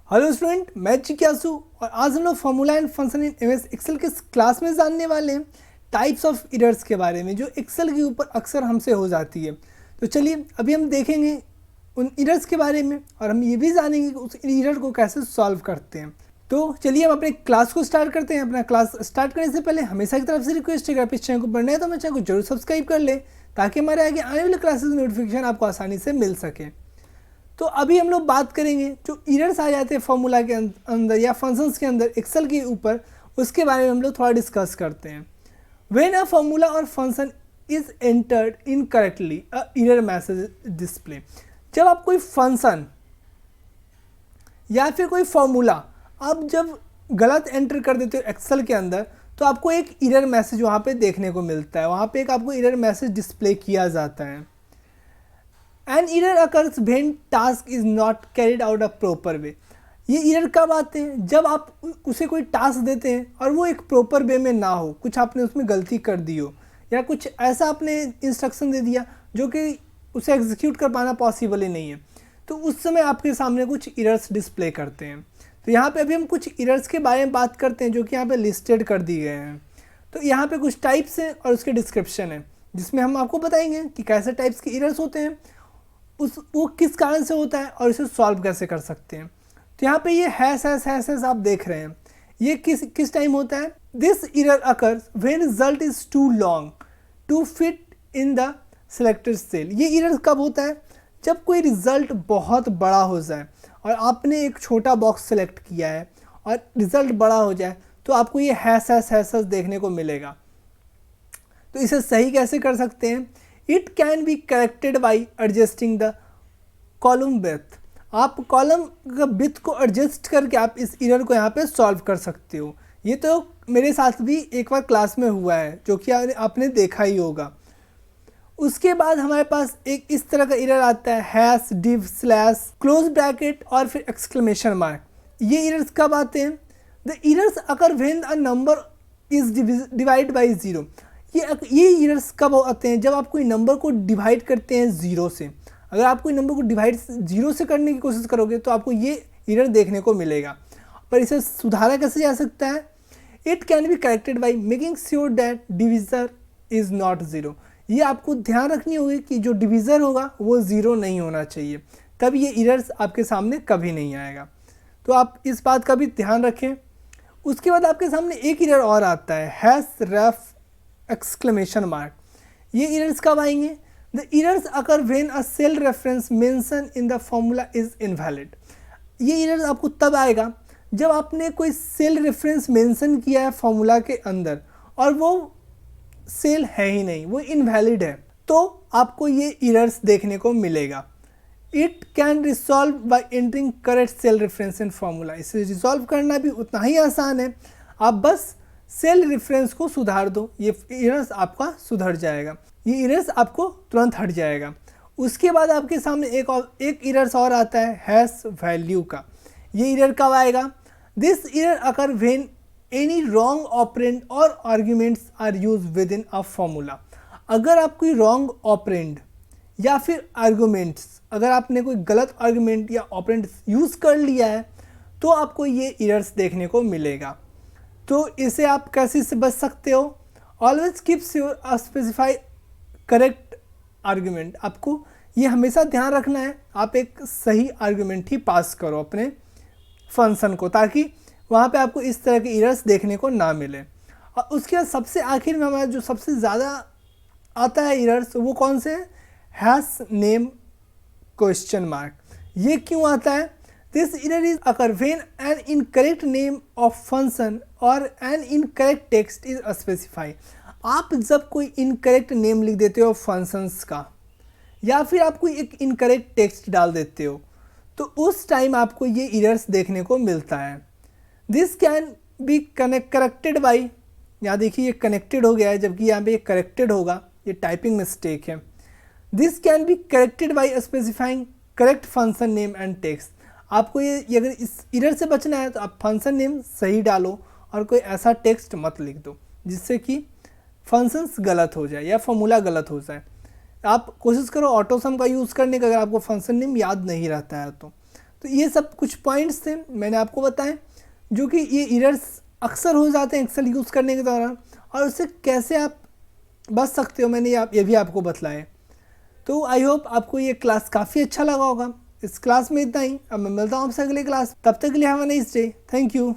Hello student, मैं जिज्ञासु और आज हम लोग formula and function in MS Excel के क्लास में जानने वाले हैं टाइप्स ऑफ एरर्स के बारे में जो एक्सेल के ऊपर अक्सर हमसे हो जाती है। तो चलिए अभी हम देखेंगे उन एरर्स के बारे में और हम ये भी जानेंगे कि उस एरर को कैसे सॉल्व करते हैं। तो चलिए हम अपने क्लास को स्टार्ट करते हैं। अपना क्लास स्टार्ट करने से पहले हमेशा की तरफ से रिक्वेस्ट है कि आप इस चैनल को पढ़ना है तो हमारे चैनल को जरूर सब्सक्राइब कर लें ताकि हमारे आगे आने वाले क्लासेस की नोटिफिकेशन आपको आसानी से मिल सके। तो अभी हम लोग बात करेंगे जो एरर्स आ जाते हैं फॉर्मूला के अंदर या फंक्शंस के अंदर एक्सेल के ऊपर, उसके बारे में हम लोग थोड़ा डिस्कस करते हैं। व्हेन अ फॉर्मूला और function is entered incorrectly a error message display. जब आप कोई फंक्शन या फिर कोई फॉर्मूला आप जब गलत एंटर कर देते हो एक्सेल के अंदर तो आपको एक एरर मैसेज वहाँ पे देखने को मिलता है। वहाँ पे एक आपको एरर मैसेज डिस्प्ले किया जाता है। An error occurs when task is not carried out a proper way। ये एरर कब आते हैं? जब आप उसे कोई टास्क देते हैं और वो एक प्रॉपर वे में ना हो, कुछ आपने उसमें गलती कर दी हो या कुछ ऐसा आपने इंस्ट्रक्शन दे दिया जो कि उसे एग्जीक्यूट कर पाना पॉसिबल ही नहीं है, तो उस समय आपके सामने कुछ एरर्स डिस्प्ले करते हैं। तो यहाँ पे अभी हम कुछ एरर्स के बारे में बात करते हैं जो कि यहाँ पे लिस्टेड कर दिए गए हैं। तो यहाँ पे कुछ टाइप्स हैं और उसके डिस्क्रिप्शन है जिसमें हम आपको बताएंगे कि कैसे टाइप्स के एरर्स होते हैं, वो किस कारण से होता है और इसे सॉल्व कैसे कर सकते हैं। तो यहाँ पे ये हैश आप देख रहे हैं, ये किस टाइम होता है? This error occurs when result is too long to fit in the selected cell. ये एरर कब होता है? जब कोई रिजल्ट बहुत बड़ा हो जाए और आपने एक छोटा बॉक्स सेलेक्ट किया है और रिजल्ट बड़ा हो जाए तो आपको ये हैश देखने को मिलेगा। तो इसे सही कैसे कर सकते हैं? It can be corrected by adjusting the column width। आप कॉलम का विड्थ को एडजस्ट करके आप इस एरर को यहाँ पे सॉल्व कर सकते हो। ये तो मेरे साथ भी एक बार क्लास में हुआ है जो कि आपने देखा ही होगा। उसके बाद हमारे पास एक इस तरह का एरर आता है hash div slash close bracket और फिर एक्सक्लेमेशन मार्क। ये एरर्स कब आते हैं? The errors occur when a number is divide by zero. ये एरर्स कब आते हैं? जब आप कोई नंबर को डिवाइड करते हैं ज़ीरो से। अगर आप कोई नंबर को डिवाइड ज़ीरो से करने की कोशिश करोगे तो आपको ये एरर देखने को मिलेगा। पर इसे सुधारा कैसे जा सकता है? It can be corrected by making sure that divisor is not zero. ये आपको ध्यान रखनी होगी कि जो डिविजर होगा वो ज़ीरो नहीं होना चाहिए, तब ये एरर्स आपके सामने कभी नहीं आएगा। तो आप इस बात का भी ध्यान रखें। उसके बाद आपके सामने एक एरर और आता है हैश रेफ एक्सक्लेमेशन मार्क। ये एरर्स कब आएंगे? The errors occur when a cell reference mention in the formula is invalid. ये एरर्स आपको तब आएगा जब आपने कोई सेल रेफरेंस मेंशन किया है फॉर्मूला के अंदर और वो सेल है ही नहीं, वो इनवैलिड है, तो आपको ये एरर्स देखने को मिलेगा। It can resolve by entering correct cell reference in formula. इसे रिजॉल्व करना भी उतना ही आसान है, आप बस सेल रेफरेंस को सुधार दो, ये एरर्स आपका सुधर जाएगा, ये एरर्स आपको तुरंत हट जाएगा। उसके बाद आपके सामने एक एरर्स और आता है हैश वैल्यू का। ये एरर कब आएगा? This error occur when any wrong operand और arguments are use within a formula. अगर आप कोई रॉन्ग ऑपरेंड या फिर आर्ग्यूमेंट्स, अगर आपने कोई गलत आर्ग्यूमेंट या ऑपरेंड यूज़ कर लिया है तो आपको ये एरर्स देखने को मिलेगा। तो इसे आप कैसे से बच सकते हो? Always keeps your specify correct argument. आपको ये हमेशा ध्यान रखना है आप एक सही आर्ग्यूमेंट ही पास करो अपने फंक्शन को, ताकि वहाँ पे आपको इस तरह के एरर्स देखने को ना मिले। और उसके बाद सबसे आखिर में हमारा जो सबसे ज़्यादा आता है एरर्स, वो कौन से हैं? Hash name question mark. ये क्यों आता है? This error is occur when an incorrect name of function or an incorrect text is specified। आप जब कोई incorrect name लिख देते हो functions का या फिर आप कोई एक incorrect text डाल देते हो तो उस टाइम आपको ये errors देखने को मिलता है। This can be corrected by, यहाँ देखिए ये connected हो गया है जबकि यहाँ पे ये corrected होगा, ये टाइपिंग मिस्टेक है। This can be corrected by specifying correct function name and text। आपको ये अगर इस एरर से बचना है तो आप फंक्शन नेम सही डालो और कोई ऐसा टेक्स्ट मत लिख दो जिससे कि फंक्शंस गलत हो जाए या फॉर्मूला गलत हो जाए। आप कोशिश करो ऑटो सम का यूज़ करने का अगर आपको फंक्शन नेम याद नहीं रहता है तो ये सब कुछ पॉइंट्स थे मैंने आपको बताए, जो कि ये एरर्स अक्सर हो जाते हैं एक्सेल यूज़ करने के दौरान, और उससे कैसे आप बच सकते हो मैंने ये भी आपको बतलाया। तो आई होप आपको ये क्लास काफ़ी अच्छा लगा होगा। इस क्लास में इतना ही, अब मैं मिलता हूँ आपसे अगले क्लास, तब तक के लिए have a nice day, thank you.